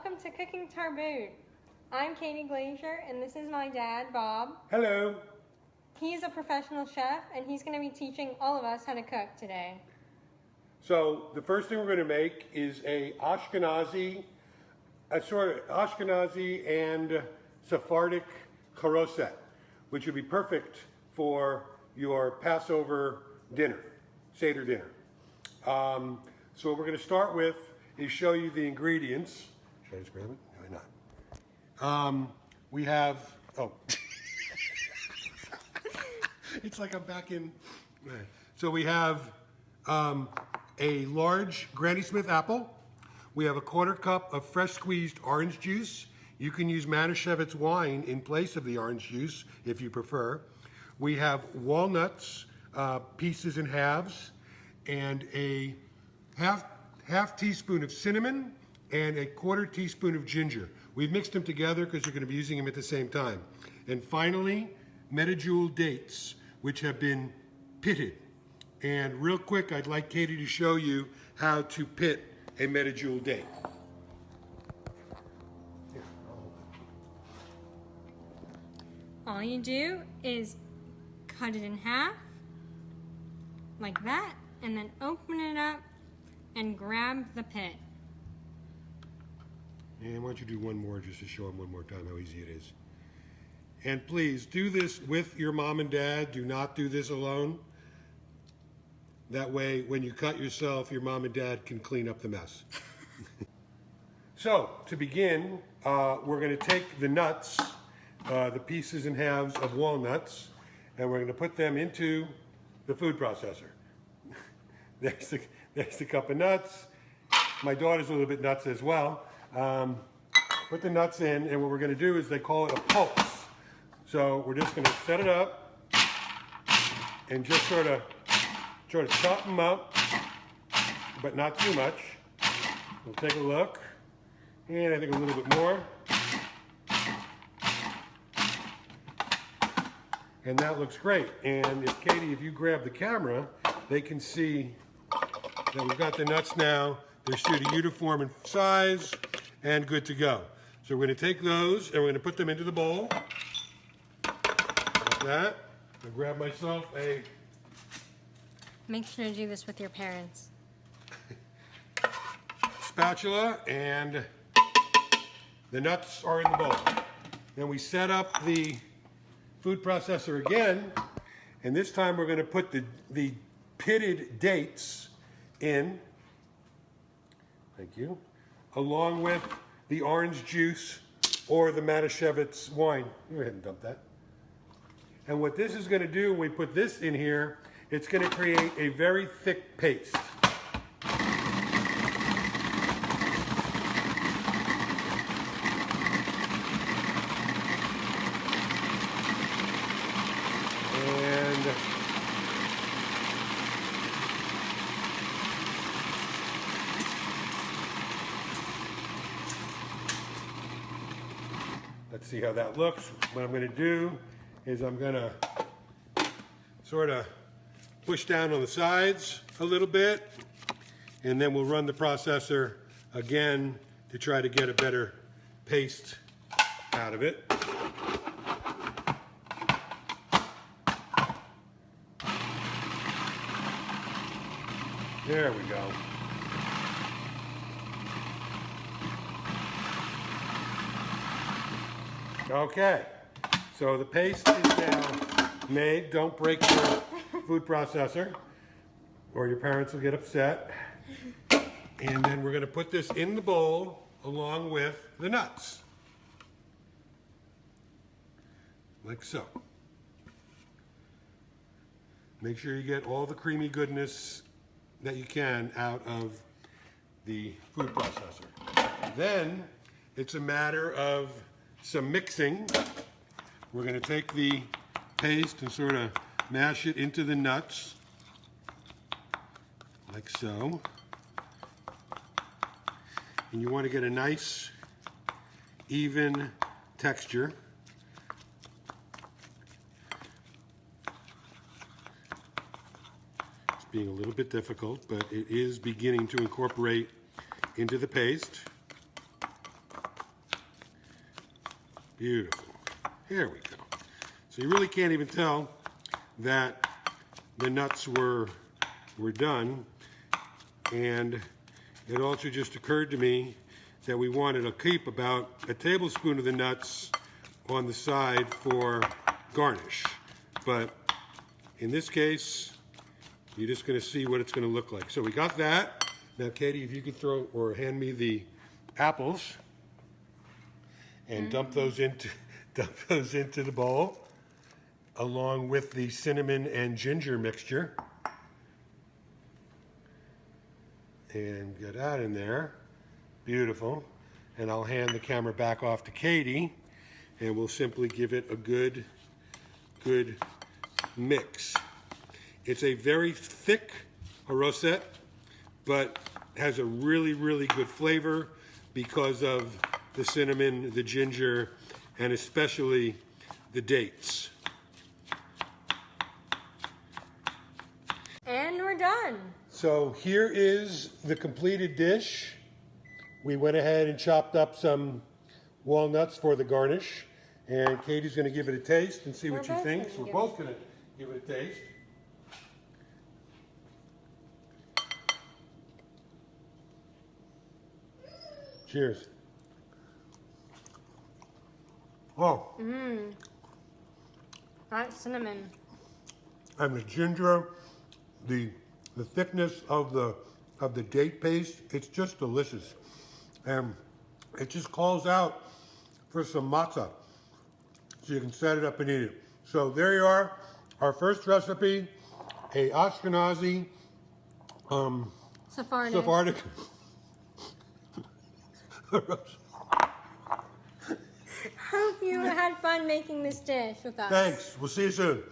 Welcome to Cooking Tarboot. I'm Katie Glazier, and this is my dad, Bob. Hello. He's a professional chef, and he's going to be teaching all of us how to cook today. So the first thing we're going to make is a sort of Ashkenazi and Sephardic Charoset, which would be perfect for your Passover dinner, Seder dinner. So what we're going to start with is show you the ingredients. Should I just grab it? No, why not? We have, it's like I'm back in. So we have a large Granny Smith apple. We have a 1/4 cup of fresh squeezed orange juice. You can use Manischewitz wine in place of the orange juice if you prefer. We have walnuts, pieces in halves, and a half teaspoon of cinnamon and a 1/4 teaspoon of ginger. We've mixed them together because you're going to be using them at the same time. And finally, medjool dates, which have been pitted. And real quick, I'd like Katie to show you how to pit a medjool date. All you do is cut it in half, like that, and then open it up and grab the pit. And why don't you do one more just to show them one more time how easy it is. And please do this with your mom and dad. Do not do this alone. That way, when you cut yourself, your mom and dad can clean up the mess. So, to begin, we're going to take the nuts, the pieces and halves of walnuts, and we're going to put them into the food processor. There's the cup of nuts. My daughter's a little bit nuts as well. Put the nuts in, and what we're going to do is they call it a pulse. So we're just going to set it up and just sort of chop them up, but not too much. We'll take a look, and I think a little bit more. And that looks great. And if Katie, if you grab the camera, they can see that we've got the nuts now. They're sort of uniform in size and good to go. So we're going to take those and we're going to put them into the bowl. Like that. I'll grab myself a... Make sure to do this with your parents. spatula, and the nuts are in the bowl. Then we set up the food processor again, and this time we're going to put the pitted dates in. Thank you. Along with the orange juice or the Manischewitz wine. Go ahead and dump that. And what this is going to do when we put this in here, it's going to create a very thick paste. And let's see how that looks. What I'm going to do is I'm going to sort of push down on the sides a little bit, and then we'll run the processor again to try to get a better paste out of it. There we go. Okay, so the paste is now made. Don't break your food processor or your parents will get upset. And then we're going to put this in the bowl along with the nuts. Like so. Make sure you get all the creamy goodness that you can out of the food processor. Then it's a matter of some mixing. We're going to take the paste and sort of mash it into the nuts, like so. And you want to get a nice, even texture. It's being a little bit difficult, but it is beginning to incorporate into the paste. Beautiful. Here we go. So you really can't even tell that the nuts were done. And it also just occurred to me that we wanted to keep about a tablespoon of the nuts on the side for garnish. But in this case, you're just going to see what it's going to look like. So we got that. Now, Katie, if you could throw or hand me the apples and dump those into the bowl along with the cinnamon and ginger mixture. And get that in there. Beautiful. And I'll hand the camera back off to Katie, and we'll simply give it a good mix. It's a very thick charoset, but has a really good flavor because of the cinnamon, the ginger, and especially the dates. And we're done. So here is the completed dish. We went ahead and chopped up some walnuts for the garnish, and Katie's going to give it a taste and see what she thinks. We're both going to give it a taste. Cheers. Oh. That cinnamon. And the ginger, the thickness of the date paste, it's just delicious. And it just calls out for some matzah. So you can set it up and eat it. So there you are, our first recipe, a Ashkenazi Sephardic Hope you had fun making this dish with us. Thanks. We'll see you soon.